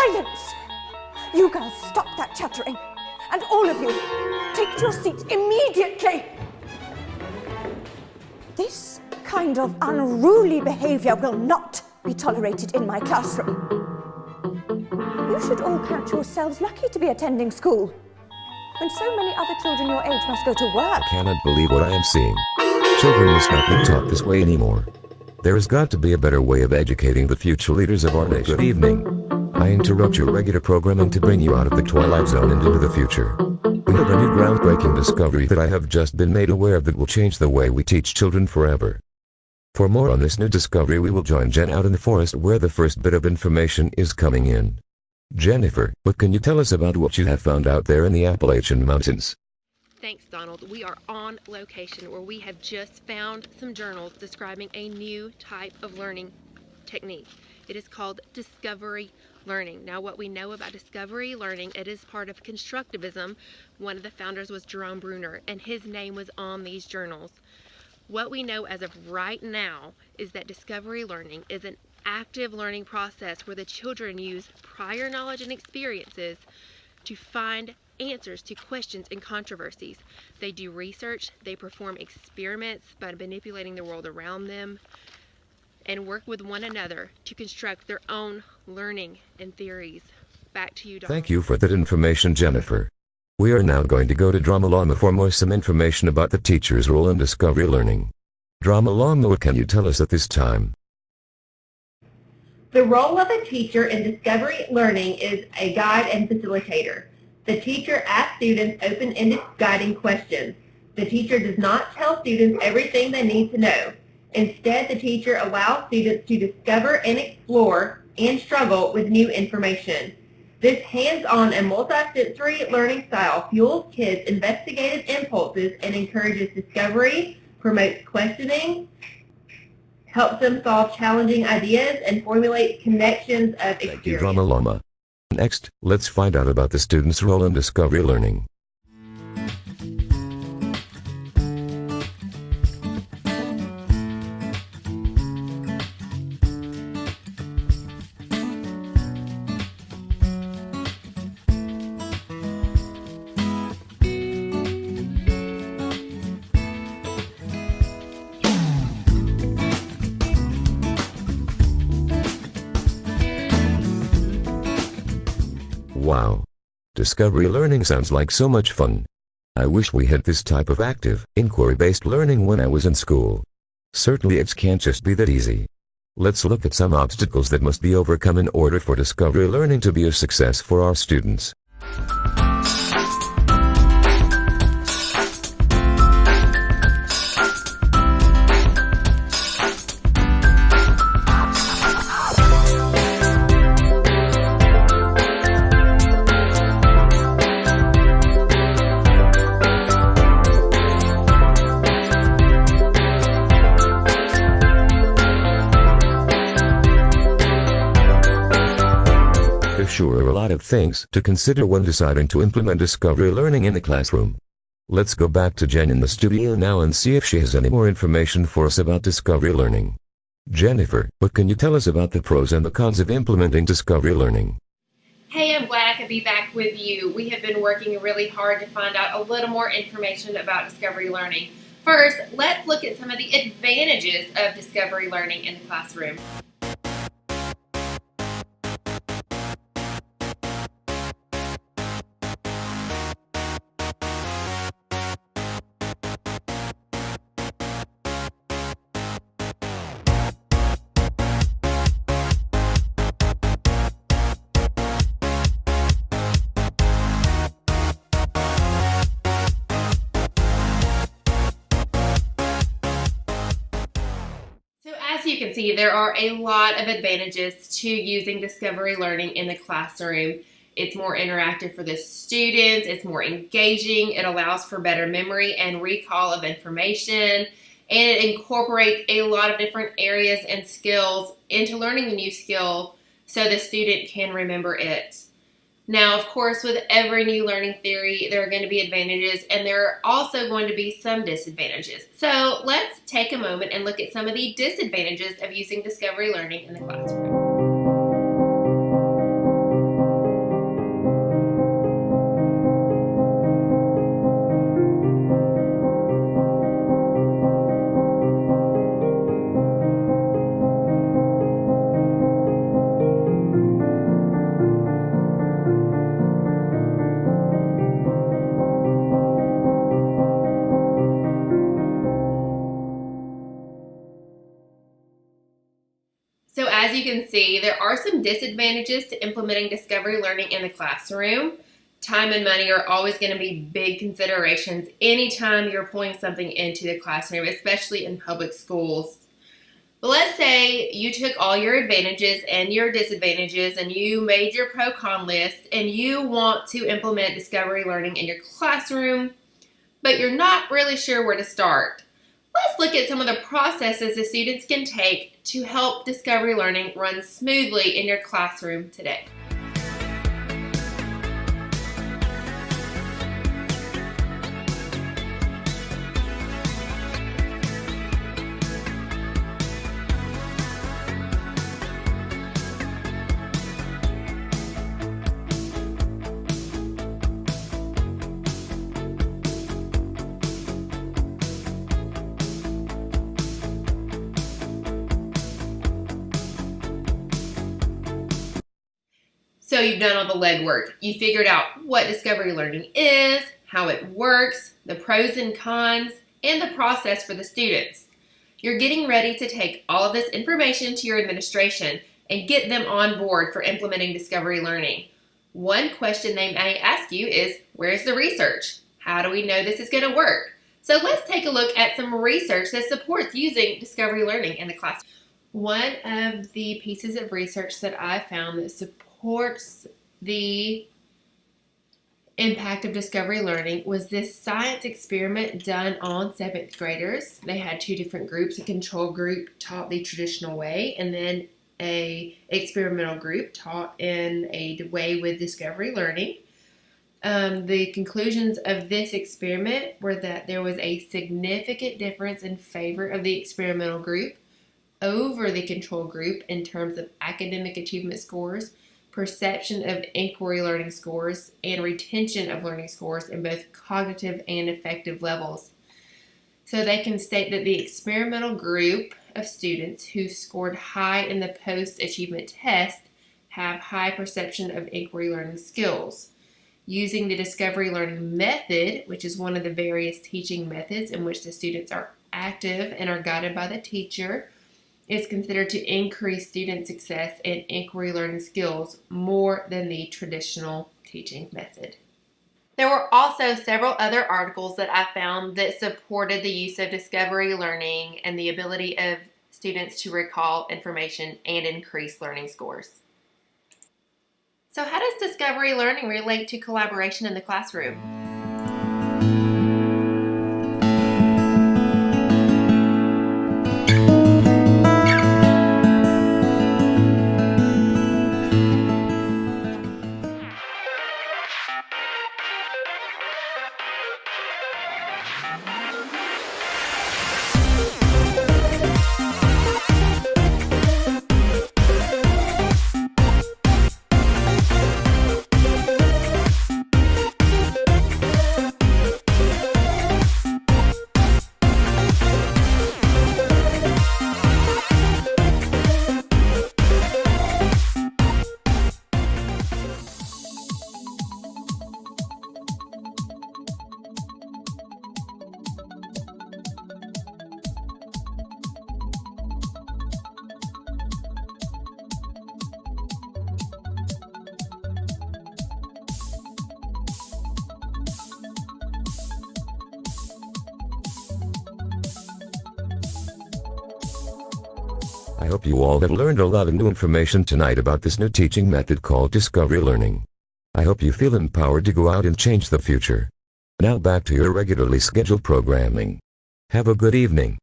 Silence! You girls, stop that chattering. And all of you, take to your seats immediately. This kind of unruly behavior will not be tolerated in my classroom. You should all count yourselves lucky to be attending school, when so many other children your age must go to work. I cannot believe what I am seeing. Children must not be taught this way anymore. There has got to be a better way of educating the future leaders of our nation. Good evening. I interrupt your regular programming to bring you out of the twilight zone and into the future. We have a new groundbreaking discovery that I have just been made aware of that will change the way we teach children forever. For more on this new discovery, we will join Jen out in the forest where the first bit of information is coming in. Jennifer, what can you tell us about what you have found out there in the Appalachian Mountains? Thanks, Donald. We are on location where we have just found some journals describing a new type of learning technique. It is called discovery learning. Now, what we know about discovery learning, it is part of constructivism. One of the founders was Jerome Bruner, and his name was on these journals. What we know as of right now is that discovery learning is an active learning process where the children use prior knowledge and experiences to find answers to questions and controversies. They do research, they perform experiments by manipulating the world around them, and work with one another to construct their own learning and theories. Back to you, Donald. Thank you for that information, Jennifer. We are now going to go to Dramalama for some information about the teacher's role in discovery learning. Dramalama, what can you tell us at this time? The role of a teacher in discovery learning is a guide and facilitator. The teacher asks students open-ended guiding questions. The teacher does not tell students everything they need to know. Instead, the teacher allows students to discover and explore and struggle with new information. This hands-on and multisensory learning style fuels kids' investigative impulses and encourages discovery, promotes questioning, helps them solve challenging ideas, and formulate connections of experience. Thank you, Dramalama. Next, let's find out about the student's role in discovery learning. Wow. Discovery learning sounds like so much fun. I wish we had this type of active, inquiry-based learning when I was in school. Certainly it can't just be that easy. Let's look at some obstacles that must be overcome in order for discovery learning to be a success for our students. Sure are a lot of things to consider when deciding to implement discovery learning in the classroom. Let's go back to Jen in the studio now and see if she has any more information for us about discovery learning. Jennifer, what can you tell us about the pros and the cons of implementing discovery learning? Hey, I'm glad I could be back with you. We have been working really hard to find out a little more information about discovery learning. First, let's look at some of the advantages of discovery learning in the classroom. As you can see, there are a lot of advantages to using discovery learning in the classroom. It's more interactive for the students, it's more engaging, it allows for better memory and recall of information, and it incorporates a lot of different areas and skills into learning a new skill so the student can remember it. Now, of course, with every new learning theory, there are going to be advantages and there are also going to be some disadvantages. So let's take a moment and look at some of the disadvantages of using discovery learning in the classroom. can see, there are some disadvantages to implementing discovery learning in the classroom. Time and money are always going to be big considerations anytime you're pulling something into the classroom, especially in public schools. But let's say you took all your advantages and your disadvantages and you made your pro-con list and you want to implement discovery learning in your classroom, but you're not really sure where to start. Let's look at some of the processes the students can take to help discovery learning run smoothly in your classroom today. So you've done all the legwork. You figured out what discovery learning is, how it works, the pros and cons, and the process for the students. You're getting ready to take all of this information to your administration and get them on board for implementing discovery learning. One question they may ask you is, where's the research? How do we know this is going to work? So let's take a look at some research that supports using discovery learning in the classroom. One of the pieces of research that I found that supports the impact of discovery learning was this science experiment done on 7th graders. They had two different groups. A control group taught the traditional way, and then a experimental group taught in a way with discovery learning. The conclusions of this experiment were that there was a significant difference in favor of the experimental group over the control group in terms of academic achievement scores, perception of inquiry learning scores, and retention of learning scores in both cognitive and affective levels. So they can state that the experimental group of students who scored high in the post-achievement test have high perception of inquiry learning skills. Using the discovery learning method, which is one of the various teaching methods in which the students are active and are guided by the teacher, is considered to increase student success and inquiry learning skills more than the traditional teaching method. There were also several other articles that I found that supported the use of discovery learning and the ability of students to recall information and increase learning scores. So how does discovery learning relate to collaboration in the classroom? I hope you all have learned a lot of new information tonight about this new teaching method called discovery learning. I hope you feel empowered to go out and change the future. Now back to your regularly scheduled programming. Have a good evening.